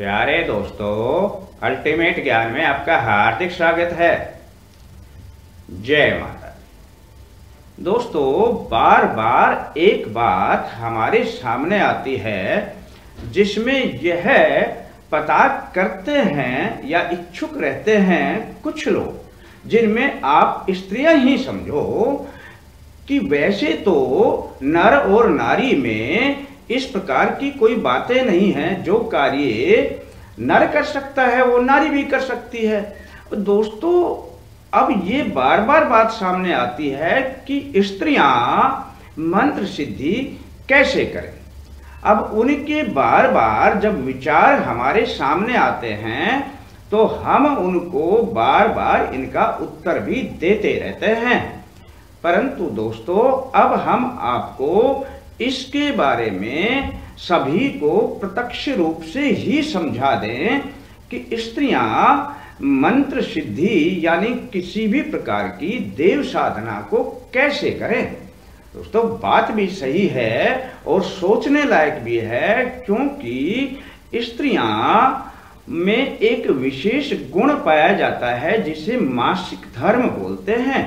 प्यारे दोस्तों, अल्टीमेट ज्ञान में आपका हार्दिक स्वागत है। जय माता दी। दोस्तों, बार बार एक बात हमारे सामने आती है जिसमें यह पता करते हैं या इच्छुक रहते हैं कुछ लोग, जिनमें आप स्त्रियां ही समझो, कि वैसे तो नर और नारी में इस प्रकार की कोई बातें नहीं हैं। जो कार्य नर कर सकता है वो नारी भी कर सकती है। दोस्तों, अब ये बार बार बात सामने आती है कि स्त्रियां मंत्र सिद्धि कैसे करें। अब उनके बार बार जब विचार हमारे सामने आते हैं तो हम उनको बार बार इनका उत्तर भी देते रहते हैं। परंतु दोस्तों, अब हम आपको इसके बारे में सभी को प्रत्यक्ष रूप से ही समझा दें कि स्त्रियां मंत्र सिद्धि यानी किसी भी प्रकार की देव साधना को कैसे करें। दोस्तों, बात भी सही है और सोचने लायक भी है, क्योंकि स्त्रियां में एक विशेष गुण पाया जाता है जिसे मासिक धर्म बोलते हैं।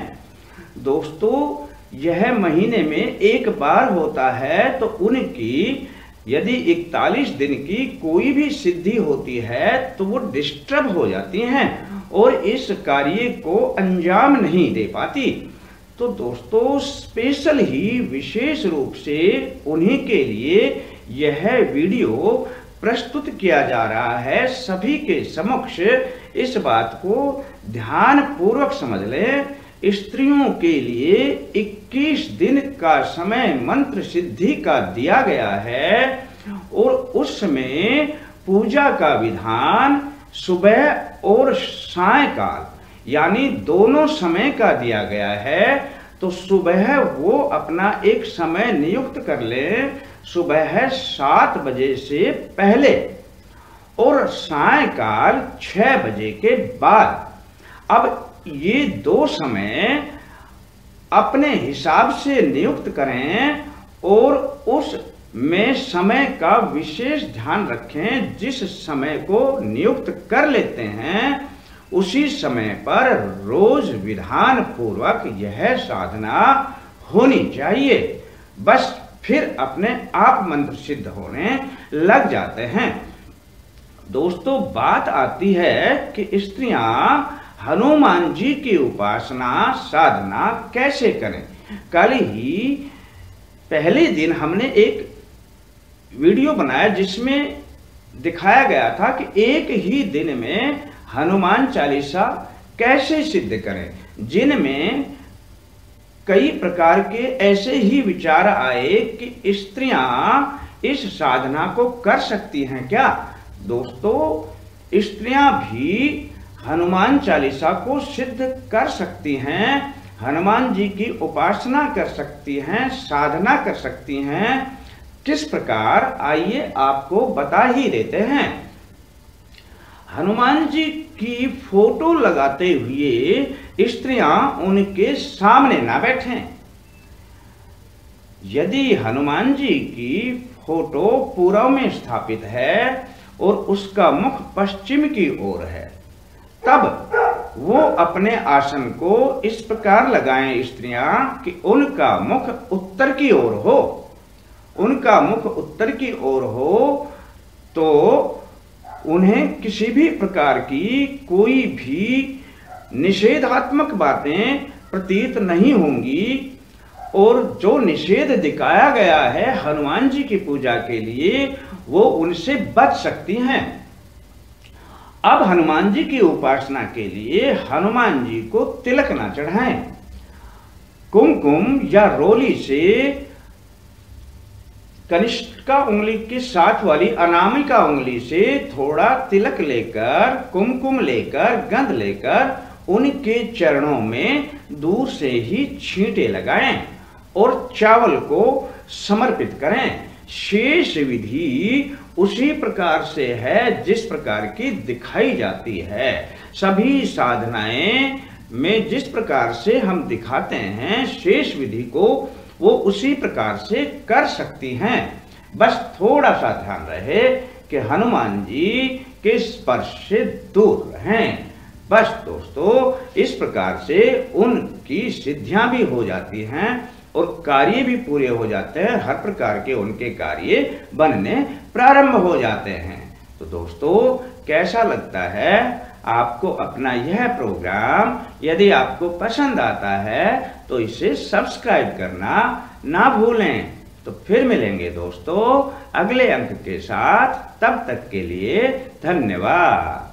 दोस्तों, यह महीने में एक बार होता है, तो उनकी यदि 41 दिन की कोई भी सिद्धि होती है तो वो डिस्टर्ब हो जाती हैं और इस कार्य को अंजाम नहीं दे पाती। तो दोस्तों, स्पेशल ही विशेष रूप से उन्हीं के लिए यह वीडियो प्रस्तुत किया जा रहा है। सभी के समक्ष इस बात को ध्यान पूर्वक समझ लें। स्त्रियों के लिए 21 दिन का समय मंत्र सिद्धि का दिया गया है और उसमें पूजा का विधान सुबह और सायंकाल यानी दोनों समय का दिया गया है। तो सुबह वो अपना एक समय नियुक्त कर लें, सुबह 7 बजे से पहले और सायंकाल 6 बजे के बाद। अब ये दो समय अपने हिसाब से नियुक्त करें और उस में समय का विशेष ध्यान रखें। जिस समय को नियुक्त कर लेते हैं उसी समय पर रोज विधान पूर्वक यह साधना होनी चाहिए। बस फिर अपने आप मंत्र सिद्ध होने लग जाते हैं। दोस्तों, बात आती है कि स्त्रियां हनुमान जी की उपासना साधना कैसे करें। कल ही पहले दिन हमने एक वीडियो बनाया जिसमें दिखाया गया था कि एक ही दिन में हनुमान चालीसा कैसे सिद्ध करें, जिनमें कई प्रकार के ऐसे ही विचार आए कि स्त्रियां इस साधना को कर सकती हैं क्या। दोस्तों, स्त्रियां भी हनुमान चालीसा को सिद्ध कर सकती हैं, हनुमान जी की उपासना कर सकती हैं, साधना कर सकती हैं। किस प्रकार, आइए आपको बता ही देते हैं। हनुमान जी की फोटो लगाते हुए स्त्रियां उनके सामने ना बैठें। यदि हनुमान जी की फोटो पूर्व में स्थापित है और उसका मुख पश्चिम की ओर है, तब वो अपने आसन को इस प्रकार लगाएं स्त्रियां कि उनका मुख उत्तर की ओर हो। उनका मुख उत्तर की ओर हो तो उन्हें किसी भी प्रकार की कोई भी निषेधात्मक बातें प्रतीत नहीं होंगी और जो निषेध दिखाया गया है हनुमान जी की पूजा के लिए वो उनसे बच सकती हैं। अब हनुमान जी की उपासना के लिए हनुमान जी को तिलक ना चढ़ाएं। कुमकुम या रोली से कनिष्ठिका उंगली के साथ वाली अनामिका उंगली से थोड़ा तिलक लेकर, कुमकुम लेकर, गंध लेकर उनके चरणों में दूर से ही छींटे लगाएं और चावल को समर्पित करें। शेष विधि उसी प्रकार से है जिस प्रकार की दिखाई जाती है। सभी साधनाएं में जिस प्रकार से हम दिखाते हैं, शेष विधि को वो उसी प्रकार से कर सकती हैं। बस थोड़ा सा ध्यान रहे कि हनुमान जी के स्पर्श से दूर रहें। बस दोस्तों, इस प्रकार से उनकी सिद्धियां भी हो जाती हैं और कार्य भी पूरे हो जाते हैं। हर प्रकार के उनके कार्य बनने प्रारंभ हो जाते हैं। तो दोस्तों, कैसा लगता है आपको अपना यह प्रोग्राम? यदि आपको पसंद आता है तो इसे सब्सक्राइब करना ना भूलें। तो फिर मिलेंगे दोस्तों अगले अंक के साथ। तब तक के लिए धन्यवाद।